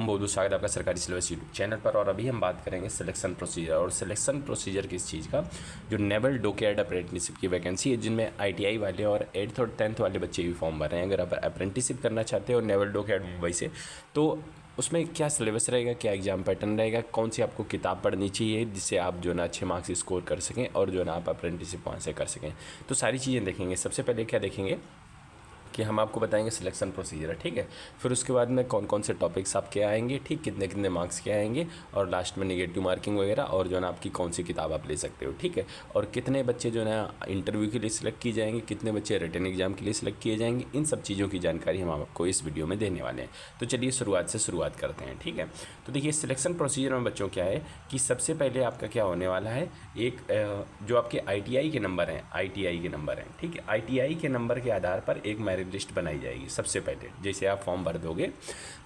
बहुत बहुत स्वागत है आपका सरकारी सिलेबस यूट्यूब चैनल पर। और अभी हम बात करेंगे सिलेक्शन प्रोसीजर। और सिलेक्शन प्रोसीजर किस चीज़ का, जो नेवल डॉकयार्ड अप्रेंटिसशिप की वैकेंसी है, जिनमें ITI वाले और 8th और 10th वाले बच्चे भी फॉर्म भर रहे हैं। अगर आप अप्रेंटिसशिप करना चाहते हो नेवल डॉकयार्ड मुंबई से, तो उसमें क्या सिलेबस रहेगा, क्या एग्जाम पैटर्न रहेगा, कौन सी आपको किताब पढ़नी चाहिए जिससे आप जो ना अच्छे मार्क्स स्कोर कर सकें और जो ना आप अप्रेंटिसशिप वहाँ से कर सकें, तो सारी चीज़ें देखेंगे। सबसे पहले क्या देखेंगे कि हम आपको बताएंगे सिलेक्शन प्रोसीजर, ठीक है। फिर उसके बाद में कौन कौन से टॉपिक्स आपके आएंगे, ठीक, कितने कितने मार्क्स के आएंगे, और लास्ट में नेगेटिव मार्किंग वगैरह, और जो है ना आपकी कौन सी किताब आप ले सकते हो, ठीक है। और कितने बच्चे जो है ना इंटरव्यू के लिए सिलेक्ट किए जाएंगे, कितने बच्चे रिटन एग्जाम के लिए सिलेक्ट किए जाएंगे, इन सब चीज़ों की जानकारी हम आपको इस वीडियो में देने वाले हैं। तो चलिए शुरुआत करते हैं, ठीक है। तो देखिए सिलेक्शन प्रोसीजर में बच्चों क्या है कि सबसे पहले आपका क्या होने वाला है, एक जो आपके ITI के नंबर हैं, ठीक है। ITI के नंबर के आधार पर एक मेरिट लिस्ट बनाई जाएगी। सबसे पहले जैसे आप फॉर्म भर दोगे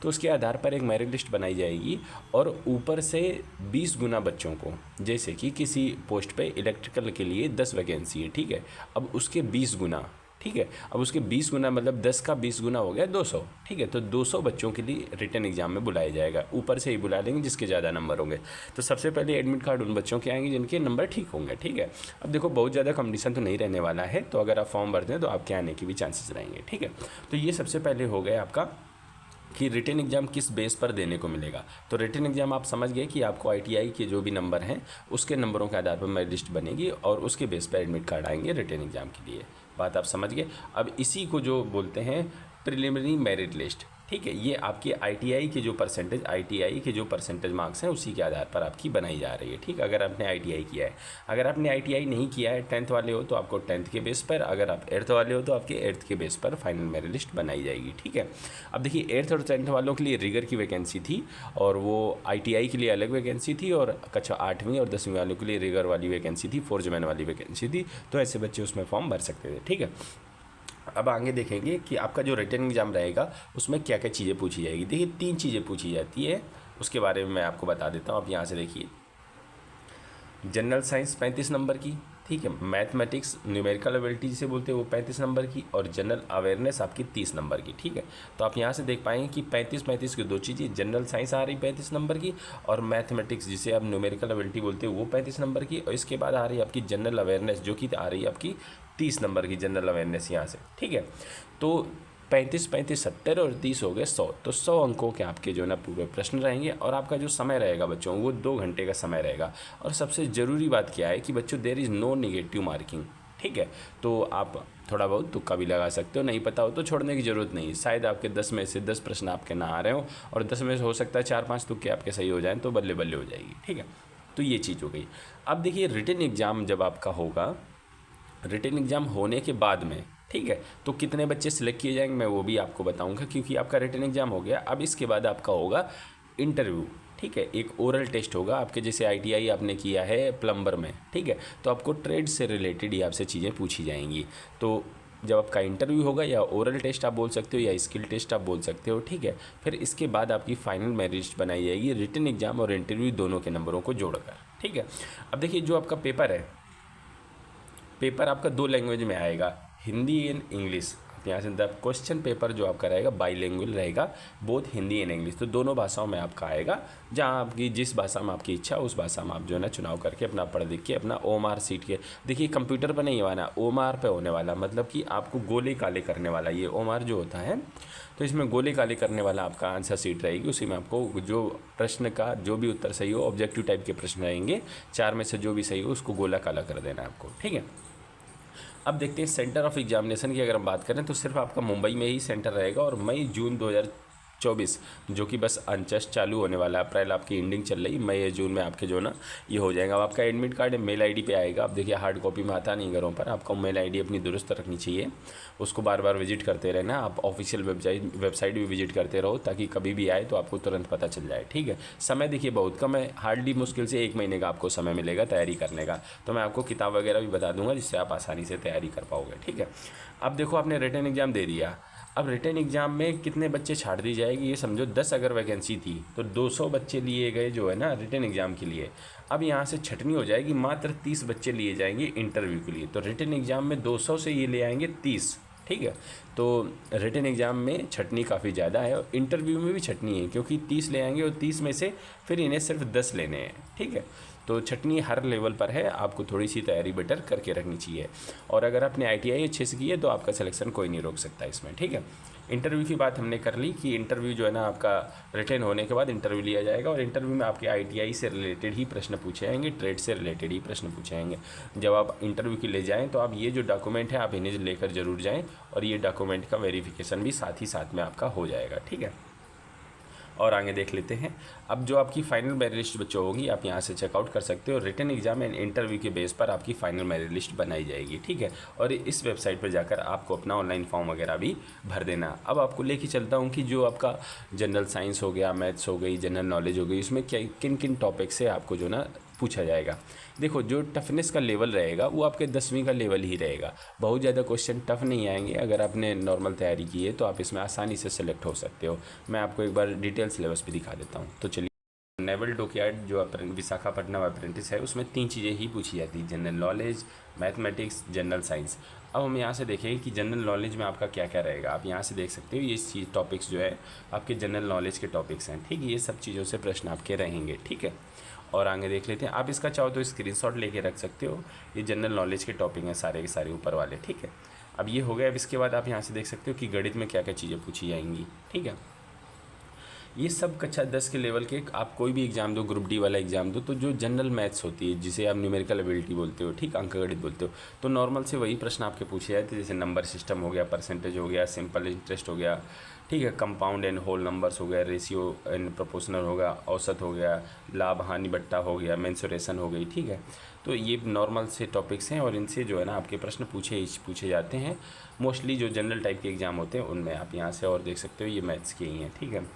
तो उसके आधार पर एक मेरिट लिस्ट बनाई जाएगी, और ऊपर से 20 गुना बच्चों को, जैसे कि किसी पोस्ट पे इलेक्ट्रिकल के लिए 10 वैकेंसी है, ठीक है, अब उसके 20 गुना, ठीक है, अब उसके 20 गुना मतलब 10 का 20 गुना हो गया 200, ठीक है। तो 200 बच्चों के लिए रिटन एग्जाम में बुलाया जाएगा, ऊपर से ही बुला लेंगे जिसके ज़्यादा नंबर होंगे। तो सबसे पहले एडमिट कार्ड उन बच्चों के आएंगे जिनके नंबर ठीक होंगे, ठीक है। अब देखो बहुत ज़्यादा कंपटीशन तो नहीं रहने वाला है, तो अगर आप फॉर्म भरते हैं तो आपके आने के भी चांसेस रहेंगे, ठीक है। तो ये सबसे पहले हो गया आपका कि रिटन एग्जाम किस बेस पर देने को मिलेगा। तो रिटन एग्जाम आप समझ गए कि आपको ITI के जो भी नंबर हैं उसके नंबरों के आधार पर मेरिट लिस्ट बनेगी, और उसके बेस पर एडमिट कार्ड आएंगे रिटन एग्जाम के लिए। बात आप समझ गए। अब इसी को जो बोलते हैं प्रिलिमिनरी मेरिट लिस्ट, ठीक है, ये आपकी ITI के जो परसेंटेज मार्क्स हैं उसी के आधार पर आपकी बनाई जा रही है, ठीक। अगर आपने ITI किया है, अगर आपने ITI नहीं किया है, 10th वाले हो तो आपको 10th के बेस पर, अगर आप 8th वाले हो तो आपके 8th के बेस पर फाइनल मेरिट लिस्ट बनाई जाएगी, ठीक है। अब देखिए 8th और 10th वालों के लिए रिगर की वैकेंसी थी, और वो ITI के लिए अलग वैकेंसी थी, और कक्षा 8वीं और 10वीं वालों के लिए रिगर वाली वैकेंसी थी, फोर्जमैन वाली वैकेंसी थी। तो ऐसे बच्चे उसमें फॉर्म भर सकते थे, ठीक है। अब आगे देखेंगे कि आपका जो रिटन एग्जाम रहेगा उसमें क्या क्या चीज़ें पूछी जाएगी। देखिए 3 चीज़ें पूछी जाती है, उसके बारे में मैं आपको बता देता हूँ। आप यहाँ से देखिए, जनरल साइंस 35 नंबर की, ठीक है, मैथमेटिक्स न्यूमेरिकल एबिलिटी जिसे बोलते हैं वो 35 नंबर की, और जनरल अवेयरनेस आपकी 30 नंबर की, ठीक है। तो आप यहाँ से देख पाएंगे कि 35 की दो चीज़ें, जनरल साइंस आ रही 35 नंबर की, और मैथमेटिक्स जिसे आप न्यूमेरिकल एबिलिटी बोलते हैं वो 35 नंबर की, और इसके बाद आ रही है आपकी जनरल अवेयरनेस जो कि आ रही है आपकी 30 नंबर की जनरल अवेयरनेस यहाँ से, ठीक है। तो 35 70 और 30 हो गए 100, तो 100 अंकों के आपके जो है ना पूरे प्रश्न रहेंगे, और आपका जो समय रहेगा बच्चों वो 2 घंटे का समय रहेगा। और सबसे ज़रूरी बात क्या है कि बच्चों there is no negative marking, ठीक है। तो आप थोड़ा बहुत तुक्का भी लगा सकते हो, नहीं पता हो तो छोड़ने की ज़रूरत नहीं है। शायद आपके 10 में से 10 प्रश्न आपके ना आ रहे हो, और 10 में से हो सकता है 4-5 तुक्के आपके सही हो जाएँ, तो बल्ले बल्ले हो जाएगी, ठीक है। तो ये चीज़ हो गई। अब देखिए रिटन एग्ज़ाम जब आपका होगा, रिटन एग्ज़ाम होने के बाद में, ठीक है, तो कितने बच्चे सिलेक्ट किए जाएंगे मैं वो भी आपको बताऊंगा, क्योंकि आपका रिटन एग्ज़ाम हो गया। अब इसके बाद आपका होगा इंटरव्यू, ठीक है, एक ओरल टेस्ट होगा आपके, जैसे ITI आपने किया है प्लम्बर में, ठीक है, तो आपको ट्रेड से रिलेटेड ही आपसे चीज़ें पूछी जाएंगी। तो जब आपका इंटरव्यू होगा, या ओरल टेस्ट आप बोल सकते हो या स्किल टेस्ट आप बोल सकते हो, ठीक है, फिर इसके बाद आपकी फाइनल मेरिट लिस्ट बनाई जाएगी रिटन एग्ज़ाम और इंटरव्यू दोनों के नंबरों को जोड़कर, ठीक है। अब देखिए जो आपका पेपर आपका 2 लैंग्वेज में आएगा, हिंदी एंड इंग्लिश। यहाँ से क्वेश्चन पेपर जो आपका रहेगा बाईलिंगुअल रहेगा, बोथ हिंदी एंड इंग्लिश, तो दोनों भाषाओं में आपका आएगा। जहाँ आपकी जिस भाषा में आपकी इच्छा उस भाषा में आप जो है ना चुनाव करके अपना पढ़ लिख के अपना OMR सीट के, देखिए कंप्यूटर पर नहीं होना, OMR पे होने वाला, मतलब कि आपको गोले काले करने वाला ये OMR जो होता है, तो इसमें गोले काले करने वाला आपका आंसर सीट रहेगी। उसी में आपको जो प्रश्न का जो भी उत्तर सही हो, ऑब्जेक्टिव टाइप के प्रश्न रहेंगे, 4 में से जो भी सही हो उसको गोला काला कर देना है आपको, ठीक है। अब देखते हैं सेंटर ऑफ एग्जामिनेशन की अगर हम बात करें तो सिर्फ आपका मुंबई में ही सेंटर रहेगा, और मई जून 2024 जो कि बस अनजस्ट चालू होने वाला है, अप्रैल आपकी एंडिंग चल रही, मई जून में आपके जो ना ये हो जाएगा। अब आपका एडमिट कार्ड मेल ID पे आएगा। अब देखिए हार्ड कॉपी में आता नहीं घरों पर, आपको मेल ID अपनी दुरुस्त रखनी चाहिए, उसको बार बार विजिट करते रहना। आप ऑफिशियल वेबसाइट भी विजिट करते रहो, ताकि कभी भी आए तो आपको तुरंत पता चल जाए, ठीक है। समय देखिए बहुत कम है, हार्डली मुश्किल से 1 महीने का आपको समय मिलेगा तैयारी करने का, तो मैं आपको किताब वगैरह भी बता दूंगा जिससे आप आसानी से तैयारी कर पाओगे, ठीक है। अब देखो आपने रिटन एग्जाम दे दिया, अब रिटन एग्जाम में कितने बच्चे छाड़ दी जाएगी, ये समझो 10 अगर वैकेंसी थी तो 200 बच्चे लिए गए जो है ना रिटन एग्जाम के लिए। अब यहाँ से छटनी हो जाएगी, मात्र 30 बच्चे लिए जाएंगे इंटरव्यू के लिए। तो रिटन एग्जाम में 200 से ये ले आएंगे 30, ठीक है। तो रिटन एग्ज़ाम में छटनी काफ़ी ज़्यादा है और इंटरव्यू में भी छटनी है, क्योंकि 30 ले आएंगे और 30 में से फिर इन्हें सिर्फ 10 लेने हैं, ठीक है। तो छटनी हर लेवल पर है, आपको थोड़ी सी तैयारी बेटर करके रखनी चाहिए। और अगर आपने ITI अच्छे से की है तो आपका सिलेक्शन कोई नहीं रोक सकता इसमें, ठीक है। इंटरव्यू की बात हमने कर ली कि इंटरव्यू जो है ना आपका रिटन होने के बाद इंटरव्यू लिया जाएगा, और इंटरव्यू में आपके ITI से रिलेटेड ही प्रश्न पूछे जाएंगे, ट्रेड से रिलेटेड ही प्रश्न पूछे जाएंगे। जब आप इंटरव्यू के लिए जाएँ तो आप ये जो डॉक्यूमेंट है आप इन्हें लेकर ज़रूर जाएँ, और ये डॉक्यूमेंट का वेरिफिकेशन भी साथ ही साथ में आपका हो जाएगा, ठीक है। और आगे देख लेते हैं। अब जो आपकी फाइनल मेरिट लिस्ट बच्चों होगी आप यहाँ से चेकआउट कर सकते हो। रिटन एग्जाम एंड इंटरव्यू के बेस पर आपकी फाइनल मेरिट लिस्ट बनाई जाएगी, ठीक है। और इस वेबसाइट पर जाकर आपको अपना ऑनलाइन फॉर्म वगैरह भी भर देना। अब आपको लेके चलता हूँ कि जो आपका जनरल साइंस हो गया, मैथ्स हो गई, जनरल नॉलेज हो गई, उसमें क्या किन किन टॉपिक से आपको जो ना पूछा जाएगा। देखो, जो टफनेस का लेवल रहेगा वो आपके 10वीं का लेवल ही रहेगा। बहुत ज़्यादा क्वेश्चन टफ नहीं आएंगे। अगर आपने नॉर्मल तैयारी की है तो आप इसमें आसानी से सेलेक्ट हो सकते हो। मैं आपको एक बार डिटेल सिलेबस भी दिखा देता हूँ। तो चलिए, नेवल डॉकयार्ड जो विशाखापट्टनम अप्रेंटिस है उसमें 3 चीज़ें ही पूछी जाती है, general knowledge, mathematics, general science. अब हम यहाँ से देखेंगे कि जनरल नॉलेज में आपका क्या क्या रहेगा। आप यहाँ से देख सकते हो, ये चीज़ टॉपिक्स जो है आपके जनरल नॉलेज के टॉपिक्स हैं, ठीक है। ये सब चीज़ों से प्रश्न आपके रहेंगे, ठीक है। और आगे देख लेते हैं। आप इसका चाहो तो स्क्रीनशॉट लेके रख सकते हो। ये जनरल नॉलेज के टॉपिक हैं सारे के सारे ऊपर वाले, ठीक है। अब ये हो गया। अब इसके बाद आप यहाँ से देख सकते हो कि गणित में क्या क्या चीज़ें पूछी जाएंगी, ठीक है। ये सब कक्षा 10 के लेवल के आप कोई भी एग्जाम दो, ग्रुप डी वाला एग्जाम दो, तो जो जनरल मैथ्स होती है जिसे आप न्यूमेरिकल एबिलिटी बोलते हो, ठीक, अंकगणित बोलते हो, तो नॉर्मल से वही प्रश्न आपके पूछे जाते हैं। जैसे नंबर सिस्टम हो गया, परसेंटेज हो गया, सिंपल इंटरेस्ट हो गया, ठीक है, कंपाउंड एंड होल नंबर्स हो गया, रेशियो एंड प्रोपोर्शनल हो गया, औसत हो गया, लाभ हानि बट्टा हो गया, मेंसुरेशन हो गई, ठीक है। तो ये नॉर्मल से टॉपिक्स हैं और इनसे जो है ना आपके प्रश्न पूछे जाते हैं। मोस्टली जो जनरल टाइप के एग्जाम होते हैं उनमें आप यहाँ से और देख सकते हो, ये मैथ्स के ही हैं, ठीक है।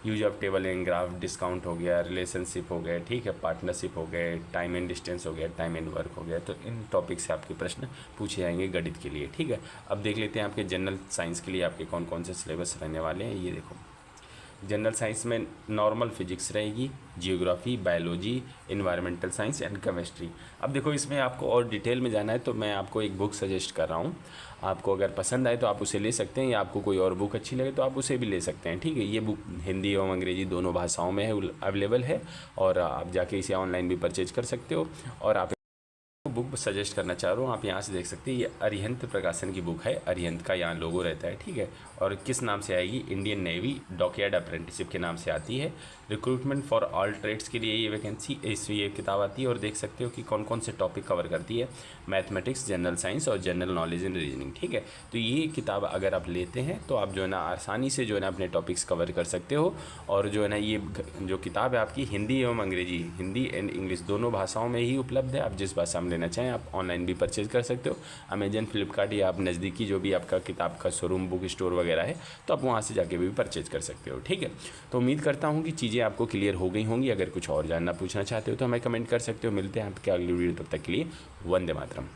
Use of table and graph, discount हो गया, रिलेशनशिप हो गए, ठीक है, पार्टनरशिप हो गए, टाइम एंड डिस्टेंस हो गया, टाइम एंड वर्क हो गया। तो इन टॉपिक से आपके प्रश्न पूछे जाएंगे गणित के लिए, ठीक है। अब देख लेते हैं आपके जनरल साइंस के लिए आपके कौन कौन से सिलेबस रहने वाले हैं। ये देखो, जनरल साइंस में नॉर्मल फिजिक्स रहेगी, geography, biology, environmental science and chemistry. अब देखो, इसमें आपको और डिटेल में जाना है तो मैं आपको एक बुक सजेस्ट कर रहा हूँ। आपको अगर पसंद आए तो आप उसे ले सकते हैं, या आपको कोई और बुक अच्छी लगे तो आप उसे भी ले सकते हैं, ठीक है। ये बुक हिंदी एवं अंग्रेजी दोनों भाषाओं में है, अवेलेबल है, और आप जाके इसे ऑनलाइन भी परचेज कर सकते हो। और आप बुक सजेस्ट करना चाह रहा हूँ, आप यहाँ से देख सकते हैं, ये अरिहंत प्रकाशन की बुक है। अरिहंत का यहाँ लोगो रहता है, ठीक है। और किस नाम से आएगी? इंडियन नेवी डॉकयार्ड अप्रेंटिसशिप के नाम से आती है। रिक्रूटमेंट फॉर ऑल ट्रेड्स के लिए ये वैकेंसी, इसमें ये किताब आती है। और देख सकते हो कि कौन कौन से टॉपिक कवर करती है, मैथमेटिक्स, जनरल साइंस और जनरल नॉलेज एंड रीजनिंग, ठीक है। तो ये किताब अगर आप लेते हैं तो आप जो है ना आसानी से जो है ना अपने टॉपिक्स कवर कर सकते हो। और जो है ना ये जो किताब है आपकी हिंदी एवं अंग्रेजी, हिंदी एंड इंग्लिश दोनों भाषाओं में ही उपलब्ध है। आप जिस भाषा में लेना चाहें आप ऑनलाइन भी परचेज कर सकते हो। अमेजन, फ्लिपकार्ट या आप नज़दीकी जो भी आपका किताब का शोरूम, बुक स्टोर वगैरह है तो आप वहाँ से जाके भी परचेज कर सकते हो, ठीक है। तो उम्मीद करता हूँ कि चीज़ें आपको क्लियर हो गई होंगी। अगर कुछ और जानना पूछना चाहते हो तो हमें कमेंट कर सकते हो। मिलते हैं आपके अगली वीडियो, तब तक के लिए वंदे मातरम।